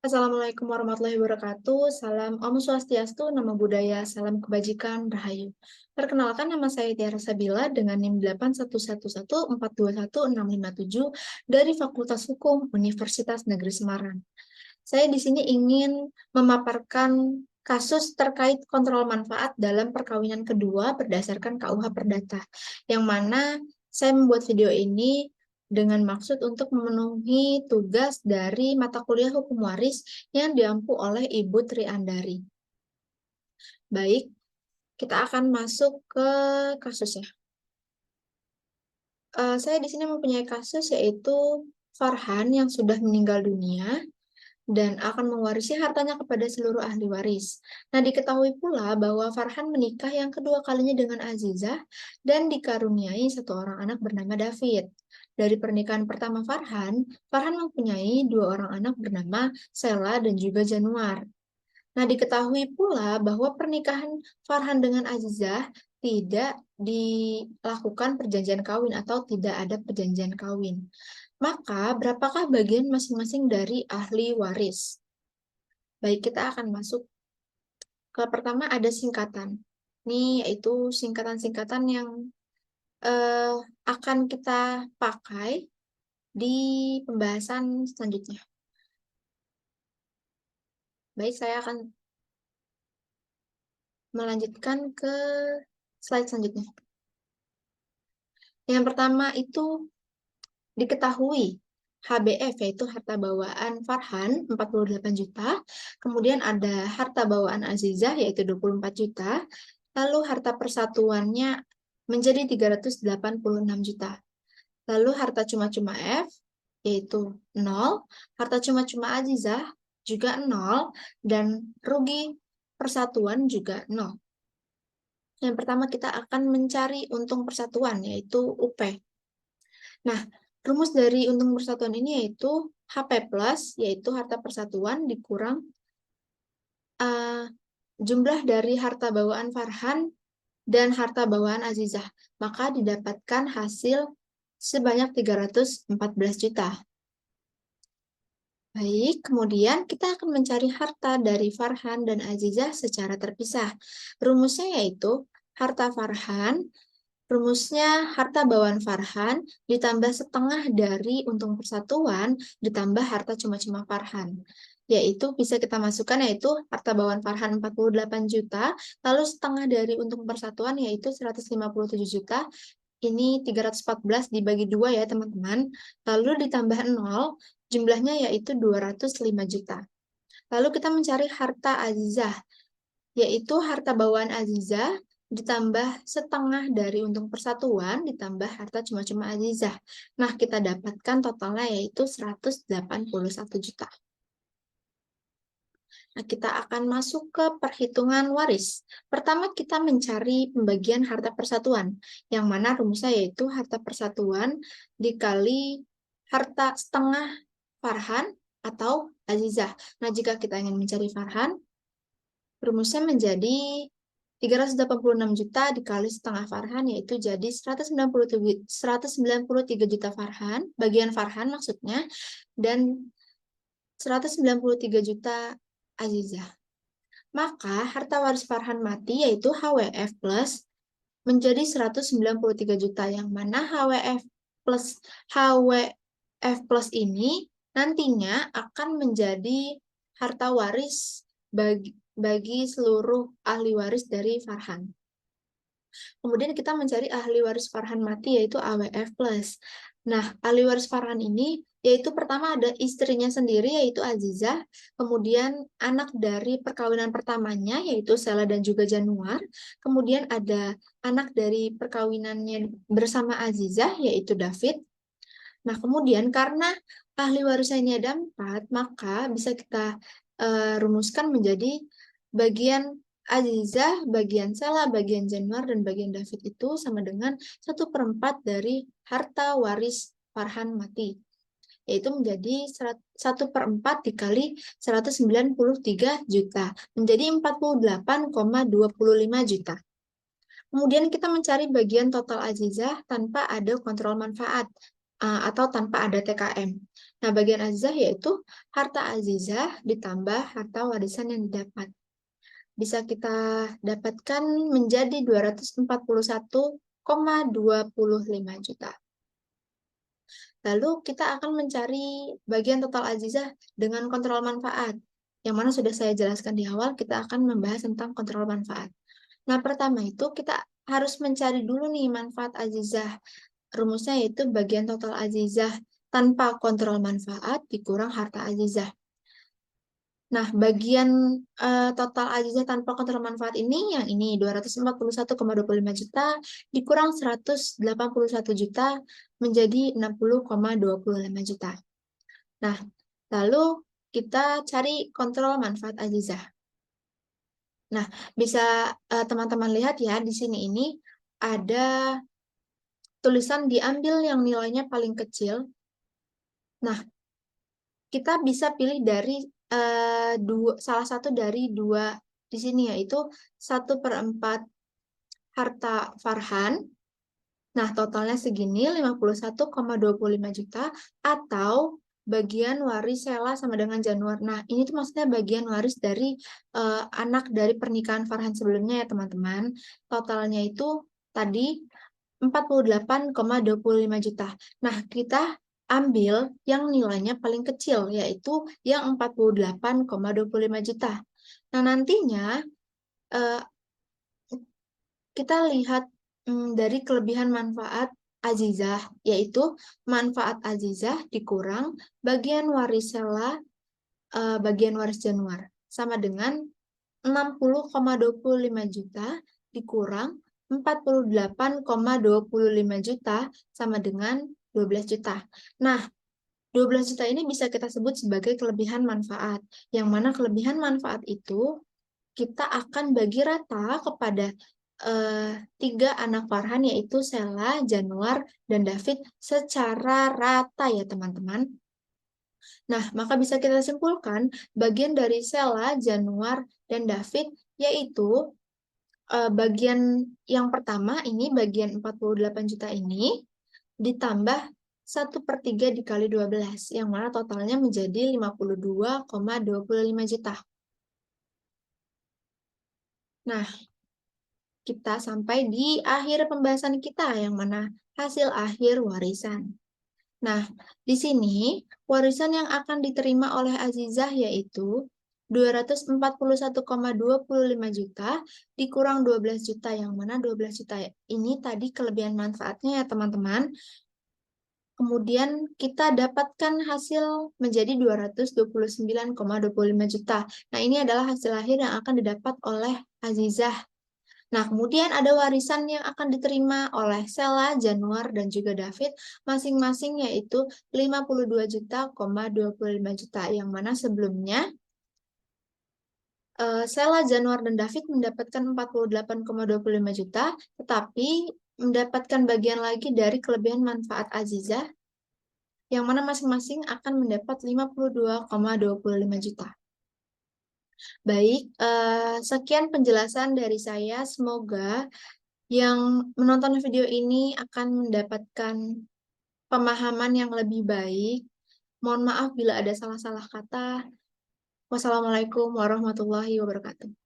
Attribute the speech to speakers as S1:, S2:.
S1: Assalamualaikum warahmatullahi wabarakatuh. Salam Om Swastiastu, Namo Buddhaya, salam kebajikan, Rahayu. Perkenalkan, nama saya Tiara Sabila dengan NIM 81114216557 dari Fakultas Hukum Universitas Negeri Semarang. Saya di sini ingin memaparkan kasus terkait kontrol manfaat dalam perkawinan kedua berdasarkan KUH Perdata, yang mana saya membuat video ini dengan maksud untuk memenuhi tugas dari mata kuliah hukum waris yang diampu oleh Ibu Tri Andari. Baik, kita akan masuk ke kasusnya. Saya di sini mempunyai kasus yaitu Farhan yang sudah meninggal dunia dan akan mewarisi hartanya kepada seluruh ahli waris. Nah, diketahui pula bahwa Farhan menikah yang kedua kalinya dengan Azizah dan dikaruniai satu orang anak bernama David. Dari pernikahan pertama Farhan mempunyai dua orang anak bernama Sela dan juga Januar. Nah, diketahui pula bahwa pernikahan Farhan dengan Azizah tidak dilakukan perjanjian kawin atau tidak ada perjanjian kawin. Maka, berapakah bagian masing-masing dari ahli waris? Baik, kita akan masuk ke pertama ada singkatan. Ini yaitu singkatan-singkatan yang akan kita pakai di pembahasan selanjutnya. Baik, saya akan melanjutkan ke slide selanjutnya. Yang pertama itu diketahui HBF yaitu harta bawaan Farhan 48 juta, kemudian ada harta bawaan Azizah yaitu 24 juta, lalu harta persatuannya menjadi 386 juta. Lalu harta cuma-cuma F yaitu 0, harta cuma-cuma Azizah juga 0, dan rugi persatuan juga 0. Yang pertama kita akan mencari untung persatuan yaitu UP. Nah, rumus dari untung persatuan ini yaitu HP plus, yaitu harta persatuan dikurang jumlah dari harta bawaan Farhan dan harta bawaan Azizah. Maka didapatkan hasil sebanyak 314 juta. Baik, kemudian kita akan mencari harta dari Farhan dan Azizah secara terpisah. Rumusnya yaitu harta Farhan, rumusnya harta bawaan Farhan ditambah setengah dari untung persatuan ditambah harta cuma-cuma Farhan. Yaitu bisa kita masukkan yaitu harta bawaan Farhan 48 juta, lalu setengah dari untung persatuan yaitu 157 juta. Ini 314 dibagi 2 ya teman-teman. Lalu ditambah 0, jumlahnya yaitu 205 juta. Lalu kita mencari harta Azizah, yaitu harta bawaan Azizah ditambah setengah dari untung persatuan ditambah harta cuma-cuma Azizah. Nah, kita dapatkan totalnya yaitu 181 juta. Nah, kita akan masuk ke perhitungan waris. Pertama, kita mencari pembagian harta persatuan, yang mana rumusnya yaitu harta persatuan dikali harta setengah Farhan atau Azizah. Nah, jika kita ingin mencari Farhan, rumusnya menjadi 386 juta dikali setengah Farhan, yaitu jadi 193 juta Farhan, bagian Farhan maksudnya, dan 193 juta Azizah. Maka harta waris Farhan mati yaitu HWF plus menjadi 193 juta, yang mana HWF plus ini nantinya akan menjadi harta waris bagi seluruh ahli waris dari Farhan. Kemudian kita mencari ahli waris Farhan mati yaitu AWF plus. Nah, ahli waris Farhan ini yaitu pertama ada istrinya sendiri yaitu Azizah, kemudian anak dari perkawinan pertamanya yaitu Sela dan juga Januar, kemudian ada anak dari perkawinannya bersama Azizah yaitu David. Nah, kemudian karena ahli warisnya ini ada 4, maka bisa kita rumuskan menjadi bagian Azizah, bagian Sela, bagian Januar, dan bagian David itu sama dengan 1/4 dari harta waris Farhan mati. Yaitu menjadi 1/4 dikali 193 juta. Menjadi 48,25 juta. Kemudian kita mencari bagian total Azizah tanpa ada kontrol manfaat. atau tanpa ada TKM. Nah, bagian azizah yaitu harta azizah ditambah harta warisan yang didapat. Bisa kita dapatkan menjadi 241,25 juta. Lalu kita akan mencari bagian total azizah dengan kontrol manfaat. Yang mana sudah saya jelaskan di awal, kita akan membahas tentang kontrol manfaat. Nah, pertama itu kita harus mencari dulu nih manfaat azizah. Rumusnya yaitu bagian total azizah tanpa kontrol manfaat dikurang harta azizah. Nah, bagian total azizah tanpa kontrol manfaat ini, yang ini 241,25 juta dikurang 181 juta menjadi 60,25 juta. Nah, lalu kita cari kontrol manfaat azizah. Nah, bisa teman-teman lihat ya, di sini ini ada tulisan diambil yang nilainya paling kecil. Nah, kita bisa pilih dari salah satu dari dua di sini, yaitu 1/4 harta Farhan. Nah, totalnya segini 51,25 juta atau bagian waris Sela sama dengan Januar. Nah, ini tuh maksudnya bagian waris dari anak dari pernikahan Farhan sebelumnya ya, teman-teman. Totalnya itu tadi 48,25 juta. Nah, kita ambil yang nilainya paling kecil, yaitu yang 48,25 juta. Nah, nantinya kita lihat dari kelebihan manfaat azizah, yaitu manfaat azizah dikurang bagian waris Sela, bagian waris Januar, sama dengan 60,25 juta dikurang 48,25 juta sama dengan 12 juta. Nah, 12 juta ini bisa kita sebut sebagai kelebihan manfaat. Yang mana kelebihan manfaat itu kita akan bagi rata kepada 3 anak Farhan, yaitu Sela, Januar, dan David secara rata ya teman-teman. Nah, maka bisa kita simpulkan bagian dari Sela, Januar, dan David yaitu bagian yang pertama ini bagian 48 juta ini ditambah 1/3 dikali 12 yang mana totalnya menjadi 52,25 juta. Nah, kita sampai di akhir pembahasan kita yang mana hasil akhir warisan. Nah, di sini warisan yang akan diterima oleh Azizah yaitu 241,25 juta dikurang 12 juta, yang mana 12 juta ini tadi kelebihan manfaatnya ya teman-teman. Kemudian kita dapatkan hasil menjadi 229,25 juta. Nah, ini adalah hasil akhir yang akan didapat oleh Azizah. Nah, kemudian ada warisan yang akan diterima oleh Sela, Januar, dan juga David masing-masing yaitu 52,25 juta, yang mana sebelumnya Sela, Januar, dan David mendapatkan 48,25 juta, tetapi mendapatkan bagian lagi dari kelebihan manfaat Azizah, yang mana masing-masing akan mendapat 52,25 juta. Baik, sekian penjelasan dari saya. Semoga yang menonton video ini akan mendapatkan pemahaman yang lebih baik. Mohon maaf bila ada salah-salah kata. Wassalamualaikum warahmatullahi wabarakatuh.